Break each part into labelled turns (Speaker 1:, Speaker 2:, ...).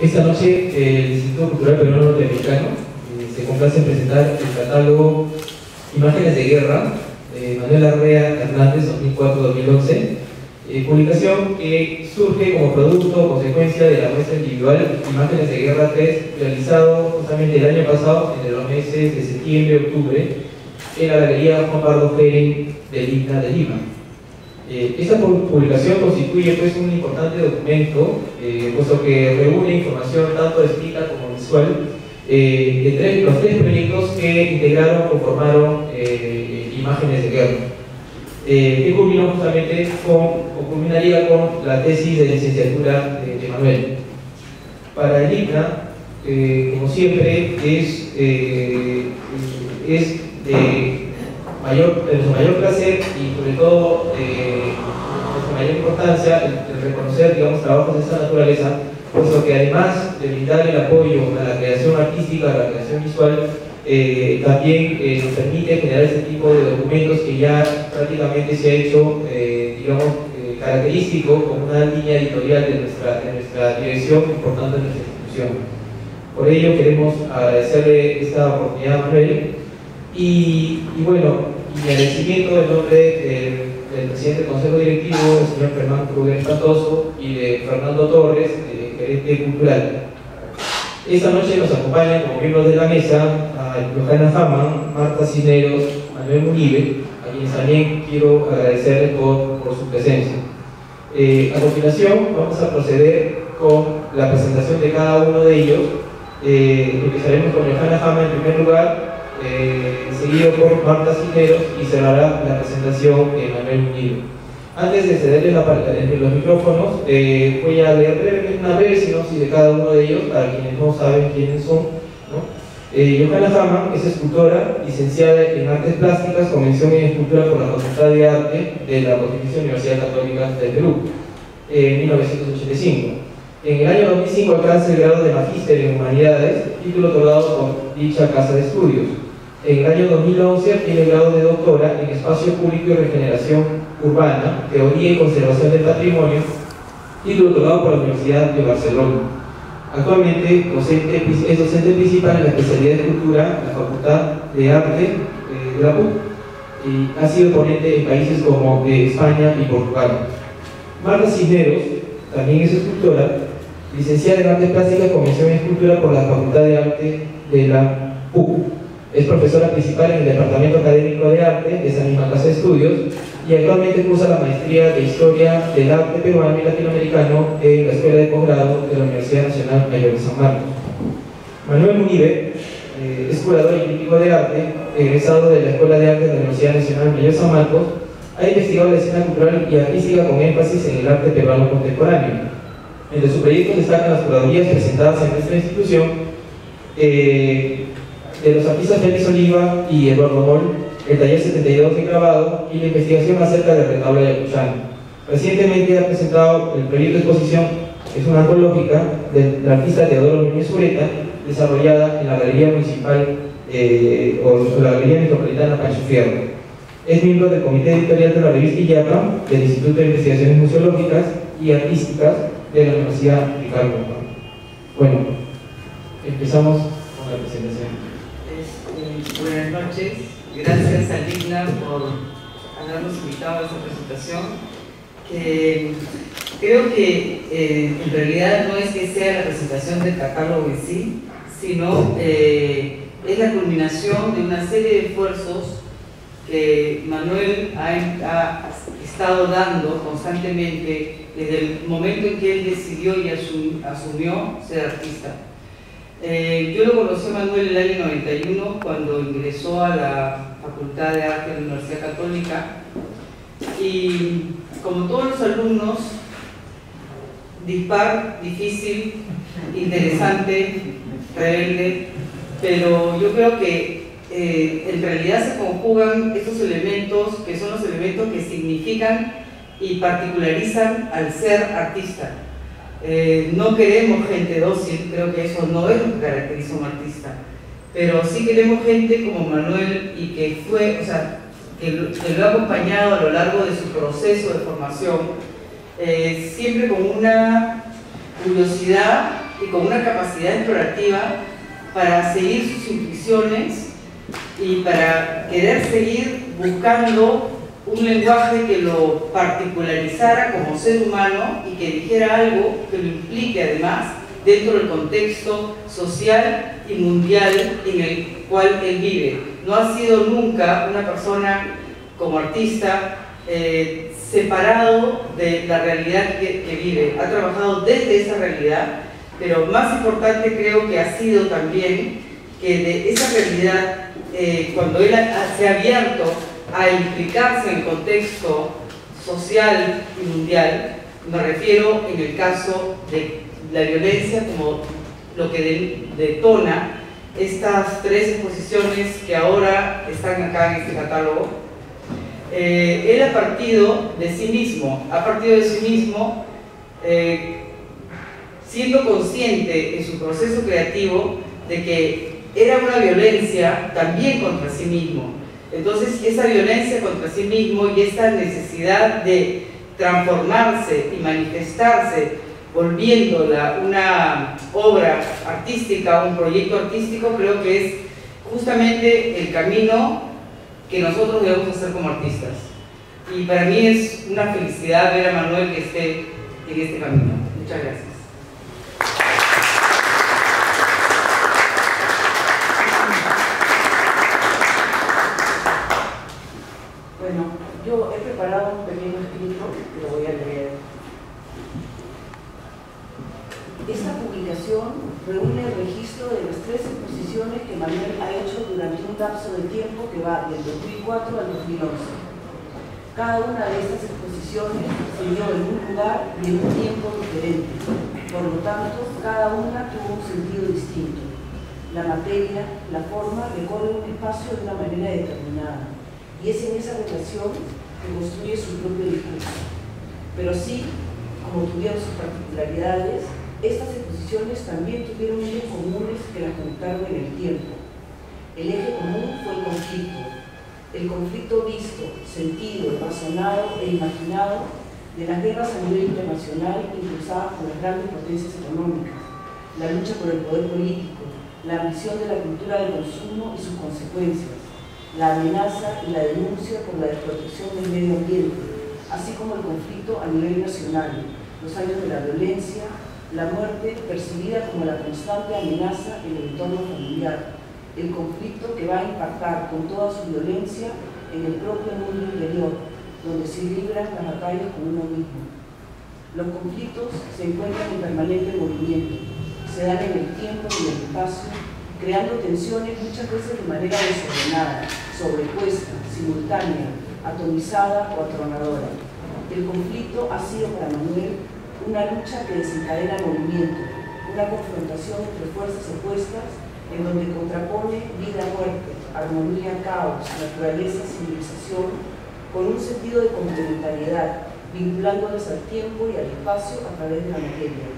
Speaker 1: Esta noche el Instituto Cultural Peruano Norteamericano se complace en presentar el catálogo Imágenes de Guerra de Manuel Arrea Hernández 2004-2011, publicación que surge como producto o consecuencia de la muestra individual Imágenes de Guerra 3, realizado justamente el año pasado, entre los meses de septiembre y octubre, en la Galería Juan Pardo Feren del INTA de Lima. Esta publicación constituye pues, un importante documento, puesto que reúne información tanto escrita como visual de los tres proyectos que integraron, conformaron Imágenes de Guerra, que culminó justamente culminaría con la tesis de licenciatura de Manuel. Para el INTA, como siempre, es de nuestro mayor placer y sobre todo nuestra mayor importancia el reconocer, digamos, trabajos de esta naturaleza, puesto que además de brindar el apoyo a la creación artística, a la creación visual, también nos permite generar este tipo de documentos que ya prácticamente se ha hecho, digamos, característico como una línea editorial de nuestra dirección y por tanto de nuestra institución. Por ello queremos agradecerle esta oportunidad a Manuel y bueno, mi agradecimiento en nombre del presidente del Consejo Directivo, el señor Fernando Kruger Espantoso, y de Fernando Torres, gerente cultural. Esta noche nos acompañan como miembros de la mesa a Johanna Hamann, Marta Cisneros, Manuel Munive, a quienes también quiero agradecerles por su presencia. A continuación vamos a proceder con la presentación de cada uno de ellos. Empezaremos con Johanna Hamann en primer lugar, seguido por Marta Cisneros, y cerrará la presentación de Manuel Munive. Antes de cederles los micrófonos, voy a leer brevemente una breve sinopsis de cada uno de ellos para quienes no saben quiénes son, ¿no? Johanna Hamann es escultora, licenciada en Artes Plásticas, con mención en Escultura por la Facultad de Arte de la Pontificia Universidad Católica del Perú, en 1985. En el año 2005 alcanza el grado de Magíster en Humanidades, título otorgado por dicha casa de estudios. En el año 2011 obtiene el grado de doctora en Espacio Público y Regeneración Urbana, Teoría y Conservación del Patrimonio, título otorgado por la Universidad de Barcelona. Actualmente es docente principal en la especialidad de Escultura en la Facultad de Arte de la PUC y ha sido ponente en países como España y Portugal. Marta Cisneros también es escultora, licenciada en Artes Plásticas con mención en Escultura por la Facultad de Arte de la PUC. Es profesora principal en el Departamento Académico de Arte de esa misma casa de estudios y actualmente cursa la maestría de Historia del Arte Peruano y Latinoamericano en la Escuela de Posgrado de la Universidad Nacional Mayor de San Marcos. Manuel Munive es curador y crítico de arte, egresado de la Escuela de Arte de la Universidad Nacional Mayor de San Marcos. Ha investigado la escena cultural y artística con énfasis en el arte peruano contemporáneo. Entre sus proyectos destacan las curadurías presentadas en nuestra institución de los artistas Félix Oliva y Eduardo Moll, el taller 72 de grabado y la investigación acerca del retablo de Ayacuchano. Recientemente ha presentado el proyecto de exposición, es una antológica del artista Teodoro Núñez Ureta, desarrollada en la Galería Municipal o la Galería Metropolitana Pancho Fierro. Es miembro del Comité Editorial de la revista Illapa, del Instituto de Investigaciones Museológicas y Artísticas de la Universidad Ricardo Montt. Bueno, empezamos con la presentación.
Speaker 2: Buenas noches, gracias a Ligna por habernos invitado a esta presentación, que creo que en realidad no es que sea la presentación del catálogo en sí, sino es la culminación de una serie de esfuerzos que Manuel ha estado dando constantemente desde el momento en que él decidió y asumió ser artista. Yo lo conocí a Manuel en el año 91 cuando ingresó a la Facultad de Arte de la Universidad Católica y como todos los alumnos, dispar, difícil, interesante, rebelde, pero yo creo que en realidad se conjugan estos elementos que son los elementos que significan y particularizan al ser artista. No queremos gente dócil, creo que eso no es lo que caracteriza a un artista, pero sí queremos gente como Manuel y que fue, o sea, que lo ha acompañado a lo largo de su proceso de formación, siempre con una curiosidad y con una capacidad explorativa para seguir sus intuiciones y para querer seguir buscando un lenguaje que lo particularizara como ser humano y que dijera algo que lo implique además dentro del contexto social y mundial en el cual él vive. No ha sido nunca una persona como artista separado de la realidad que vive. Ha trabajado desde esa realidad, pero más importante creo que ha sido también que de esa realidad, cuando él se ha abierto a implicarse en el contexto social y mundial, me refiero en el caso de la violencia como lo que detona estas 3 exposiciones que ahora están acá en este catálogo. Él ha partido de sí mismo, siendo consciente en su proceso creativo de que era una violencia también contra sí mismo. Entonces, esa violencia contra sí mismo y esta necesidad de transformarse y manifestarse, volviéndola una obra artística, un proyecto artístico, creo que es justamente el camino que nosotros debemos hacer como artistas. Y para mí es una felicidad ver a Manuel que esté en este camino. Muchas gracias.
Speaker 3: Bueno, yo he preparado un pequeño escrito que lo voy a leer. Esta publicación reúne el registro de las 3 exposiciones que Manuel ha hecho durante un lapso de tiempo que va del 2004 al 2011. Cada una de estas exposiciones se dio en un lugar y en un tiempo diferente. Por lo tanto, cada una tuvo un sentido distinto. La materia, la forma, recorre un espacio de una manera determinada. Y es en esa relación que construye su propio discurso. Pero sí, como tuvieron sus particularidades, estas exposiciones también tuvieron ejes comunes que las conectaron en el tiempo. El eje común fue el conflicto visto, sentido, razonado e imaginado de las guerras a nivel internacional impulsadas por las grandes potencias económicas, la lucha por el poder político, la ambición de la cultura del consumo y sus consecuencias, la amenaza y la denuncia por la desprotección del medio ambiente, así como el conflicto a nivel nacional, los años de la violencia, la muerte percibida como la constante amenaza en el entorno familiar, el conflicto que va a impactar con toda su violencia en el propio mundo interior, donde se libran las batallas con uno mismo. Los conflictos se encuentran en permanente movimiento, se dan en el tiempo y en el espacio, creando tensiones muchas veces de manera desordenada, sobrepuesta, simultánea, atomizada o atronadora. El conflicto ha sido para Manuel una lucha que desencadena movimiento, una confrontación entre fuerzas opuestas en donde contrapone vida-muerte, armonía-caos, naturaleza-civilización, con un sentido de complementariedad, vinculándoles al tiempo y al espacio a través de la materia.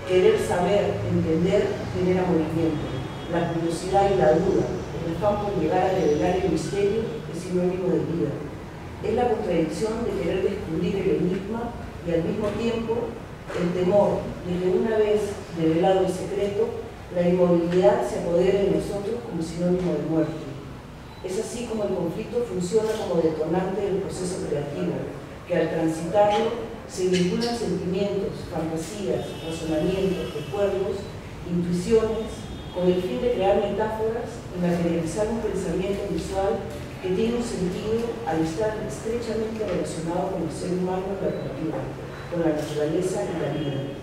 Speaker 3: Querer saber, entender, genera movimiento. La curiosidad y la duda, el afán por llegar a revelar el misterio, es sinónimo de vida. Es la contradicción de querer descubrir el enigma y al mismo tiempo el temor de que una vez revelado el secreto, la inmovilidad se apodere de nosotros como sinónimo de muerte. Es así como el conflicto funciona como detonante del proceso creativo, que al transitarlo se vinculan sentimientos, fantasías, razonamientos, recuerdos, intuiciones, con el fin de crear metáforas y materializar un pensamiento visual que tiene un sentido al estar estrechamente relacionado con el ser humano y la cultura, con la naturaleza y la vida.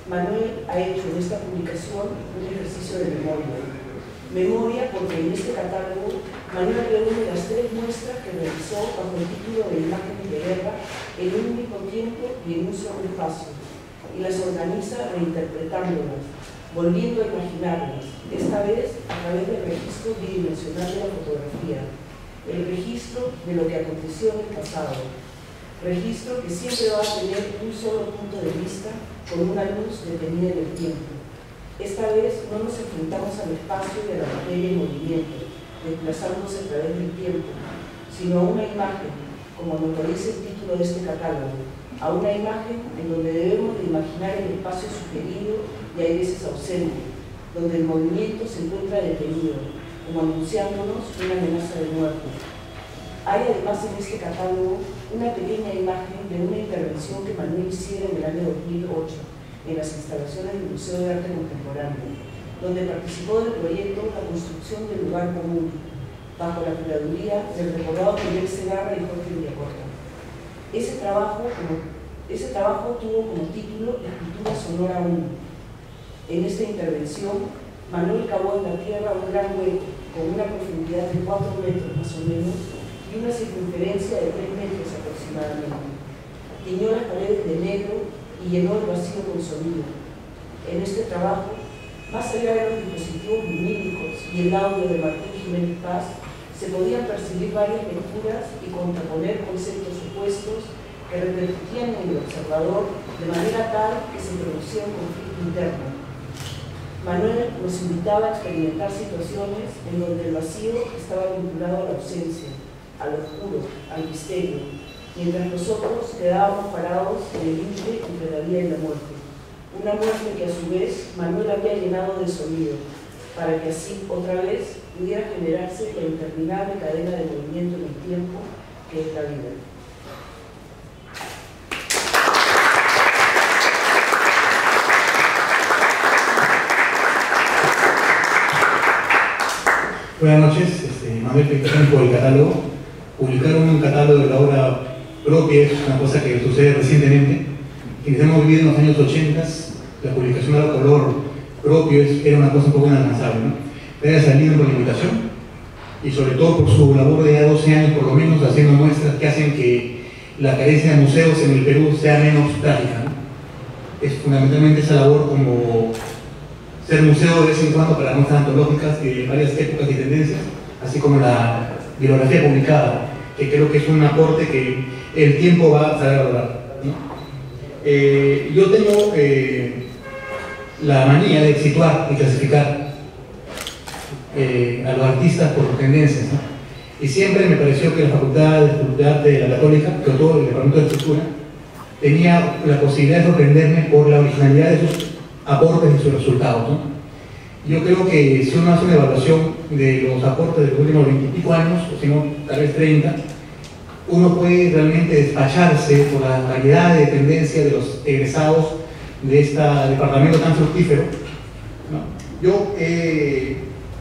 Speaker 3: Manuel ha hecho en esta publicación un ejercicio de memoria. Memoria porque en este catálogo Manuel reúne las 3 muestras que realizó bajo el título de Imágenes de Guerra en un único tiempo y en un solo espacio, y las organiza reinterpretándolas, volviendo a imaginarlas, esta vez a través del registro bidimensional de la fotografía, el registro de lo que aconteció en el pasado, registro que siempre va a tener un solo punto de vista con una luz detenida en el tiempo. Esta vez no nos enfrentamos al espacio y a la materia en movimiento, desplazándose a través del tiempo, sino a una imagen, como nos lo dice el título título de este catálogo, a una imagen en donde debemos de imaginar el espacio sugerido y hay veces ausente, donde el movimiento se encuentra detenido, como anunciándonos una amenaza de muerte. Hay además en este catálogo una pequeña imagen de una intervención que Manuel hiciera en el año 2008 en las instalaciones del Museo de Arte Contemporáneo, donde participó del proyecto La construcción del lugar común, bajo la curaduría del recordado Miguel Segarra y Jorge Villacorta. Ese trabajo tuvo como título Escultura Sonora 1. En esta intervención, Manuel cavó en la tierra un gran hueco con una profundidad de 4 metros más o menos y una circunferencia de 3 metros aproximadamente. Tiñó las paredes de negro y llenó el vacío con sonido. En este trabajo, más allá de los dispositivos lumínicos y el audio de Martín Jiménez Paz, se podían percibir varias lecturas y contraponer conceptos opuestos que repercutían en el observador de manera tal que se producía un conflicto interno. Manuel nos invitaba a experimentar situaciones en donde el vacío estaba vinculado a la ausencia, al oscuro, al misterio, mientras nosotros quedábamos parados en el límite entre la vida y la muerte. Una muerte que a su vez Manuel había llenado de sonido, para que así otra vez pudiera generarse la interminable cadena de movimiento en el tiempo que es la vida.
Speaker 4: Buenas noches, Manuel, felicitaciones por el catálogo. Publicar un catálogo de la obra propia es una cosa que sucede recientemente. Quienes hemos vivido en los años 80, la publicación de color propio era una cosa un poco inalcanzable, ¿no? Gracias al libro por la invitación y sobre todo por su labor de ya 12 años por lo menos haciendo muestras que hacen que la carencia de museos en el Perú sea menos trágica, ¿no? Es fundamentalmente esa labor como ser museo de vez en cuando para muestras antológicas de varias épocas y tendencias, así como la bibliografía publicada, que creo que es un aporte que el tiempo va a saber valorar, ¿no? Yo tengo la manía de situar y clasificar a los artistas por tendencias, ¿no? Y siempre me pareció que la Facultad de Arte de la Católica, sobre todo el Departamento de Estructura, tenía la posibilidad de sorprenderme por la originalidad de sus aportes y sus resultados, ¿no? Yo creo que si uno hace una evaluación de los aportes de los últimos 20 y pico años, o si no, tal vez 30, uno puede realmente despacharse por la variedad de tendencias de los egresados de este departamento tan fructífero, ¿no? Yo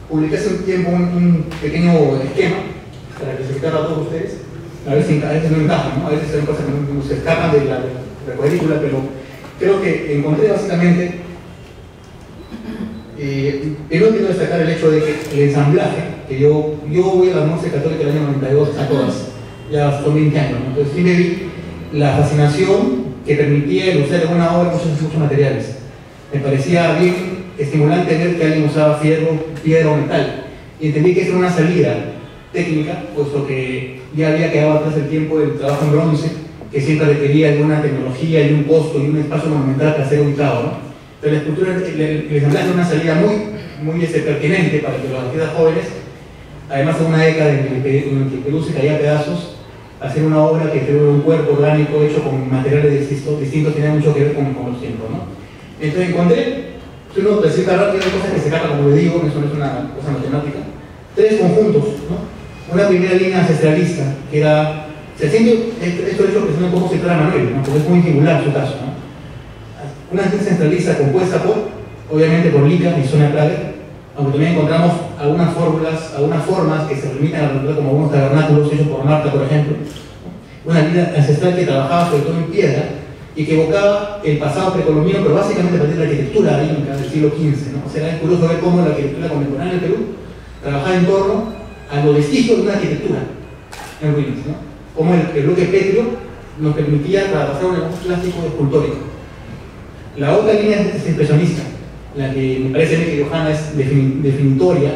Speaker 4: publiqué hace un tiempo un pequeño esquema para clasificar a todos ustedes, a veces no encajan, ¿no? A veces hay cosas que no se escapan de la cuadrícula, pero creo que encontré básicamente. Primero quiero destacar el hecho de que el ensamblaje, que yo voy a la Música Católica del año 92 a todas, ya son 20 años, ¿no? Entonces sí me vi la fascinación que permitía el usar en una obra muchos materiales. Me parecía bien estimulante ver que alguien usaba fierro, piedra o metal, y entendí que esa era una salida técnica, puesto que ya había quedado atrás el tiempo del trabajo en bronce, que siempre requería de una tecnología y un costo y un espacio monumental para ser ubicado, ¿no? Pero la escultura, el ensamblaje es una salida muy pertinente para que los artistas jóvenes, además de una década en que el Perú se caía a pedazos, hacer una obra que tuvo un cuerpo orgánico hecho con materiales distintos tiene mucho que ver con los tiempos, ¿no? Entonces encontré, si uno presenta rápido, hay cosas que se capan, como le digo, eso no es una cosa matemática, 3 conjuntos, ¿no? Una primera línea ancestralista, que era, se siente, esto de hecho presenta un poco citar a Manuel, ¿no? Porque es muy singular su caso, ¿no? Una línea centralista compuesta obviamente por Lica y Sonia Prager, aunque también encontramos algunas fórmulas, algunas formas que se remiten a la cultura, como algunos tabernáculos hechos por Marta, por ejemplo. Una línea ancestral que trabajaba sobre todo en piedra y que evocaba el pasado precolombino, pero básicamente a partir de la arquitectura inca del siglo XV, ¿no? O sea, es curioso ver cómo la arquitectura contemporánea en el Perú trabajaba en torno a los vestigios de una arquitectura en ruinas, ¿no? Como el bloque pétreo nos permitía trabajar un negocio plástico escultórico. La otra línea es impresionista, la que me parece que Johanna es definitoria,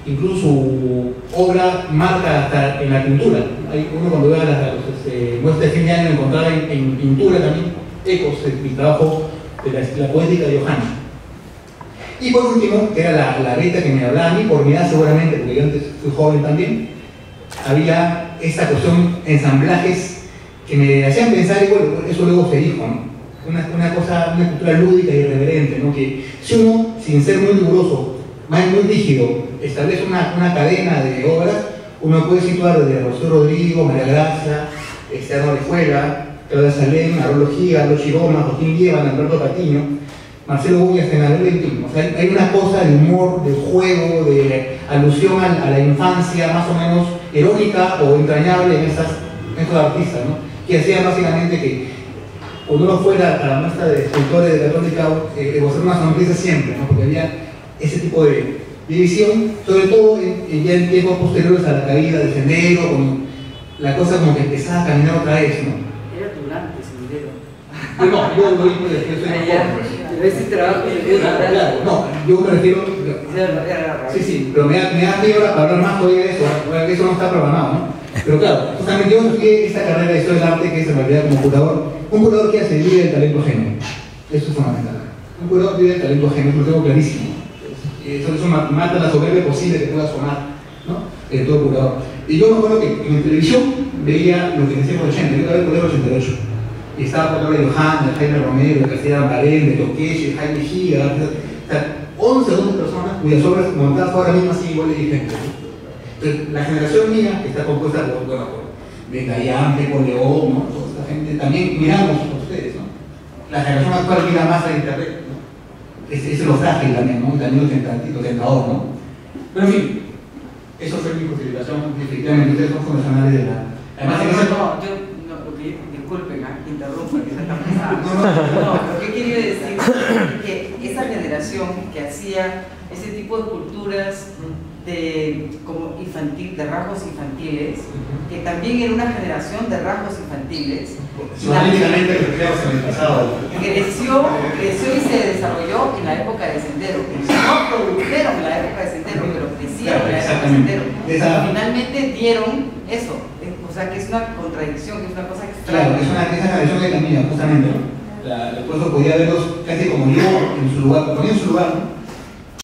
Speaker 4: incluso su obra marca hasta en la pintura. Hay uno cuando vea las muestras de fin de año encontraba en pintura también ecos del trabajo de la poética de Johanna. Y por último, que era la beta que me hablaba a mí, por mi edad seguramente, porque yo antes fui joven también, había esta cuestión, ensamblajes que me hacían pensar, y bueno, eso luego se dijo, ¿no? Una cultura lúdica y irreverente, ¿no? Que si uno, sin ser muy riguroso, muy rígido, establece una cadena de obras, uno puede situar desde Rocío Rodrigo, María Gracia, Arno Orejuela, Claudia Salem, Arolo Giga, Aldo Chiroma, Joaquín Lieban, Alberto Patiño, Marcelo Guñas, Tenarelo y Timo. O sea, hay una cosa de humor, de juego, de alusión a la infancia más o menos irónica o entrañable en estos artistas, ¿no? Que hacían básicamente que cuando uno fuera a la muestra de escultores de Católica, esbozar una sonrisa siempre, ¿no? Porque había ese tipo de división, sobre todo ya en tiempos posteriores a la caída del Sendero, cuando la cosa como que empezaba a caminar otra vez, ¿no?
Speaker 3: Era durante Sendero.
Speaker 4: No, yo soy
Speaker 2: Pero ese trabajo
Speaker 4: claro, no, yo me refiero. Sí, pero me da miedo ahora para hablar más todavía de eso, porque eso no está programado, ¿no? Pero claro, justamente yo estudié esta carrera de historia del arte, que es en realidad como curador. Un curador que hace vive del talento ajeno. Eso es fundamental. Un curador vive del talento ajeno, eso lo tengo clarísimo. Eso mata la soberbia posible que pueda sonar, ¿no? Todo curador. Y yo me acuerdo que en televisión veía lo que decía por 80, yo acabé por el 88. Y estaba por hablar de Johan, de Jaime Romero, de Castilla Barén, de Toqueche, de Jaime Giga, o sea, 11 o 12 personas cuyas obras montadas ahora mismo así igual de vigentes. Entonces, la generación mía, que está compuesta por, bueno, por Betayán, Pepo León, ¿no? Toda esta gente, también miramos por ustedes, ¿no? La generación actual mira más a internet, ¿no? Es lo frágil también, ¿no? También lo tentador, ¿no? Pero en fin, eso fue mi justificación, efectivamente, ustedes son fundacionales de la... Además,
Speaker 2: disculpen, interrumpo, que se está pasando. No, lo que quería decir es que esa generación que hacía ese tipo de culturas como infantil, de rasgos infantiles, que también era una generación de rasgos infantiles, creció y se desarrolló en la época de Sendero. No produjeron en la época de Sendero, pero crecieron en la época de Sendero. Finalmente dieron eso. O sea, que es una contradicción, que es una cosa extraña.
Speaker 4: Claro, esa generación que camina, justamente, ¿no? Por eso podía verlos casi como yo en su lugar, ponía en su lugar, ¿no?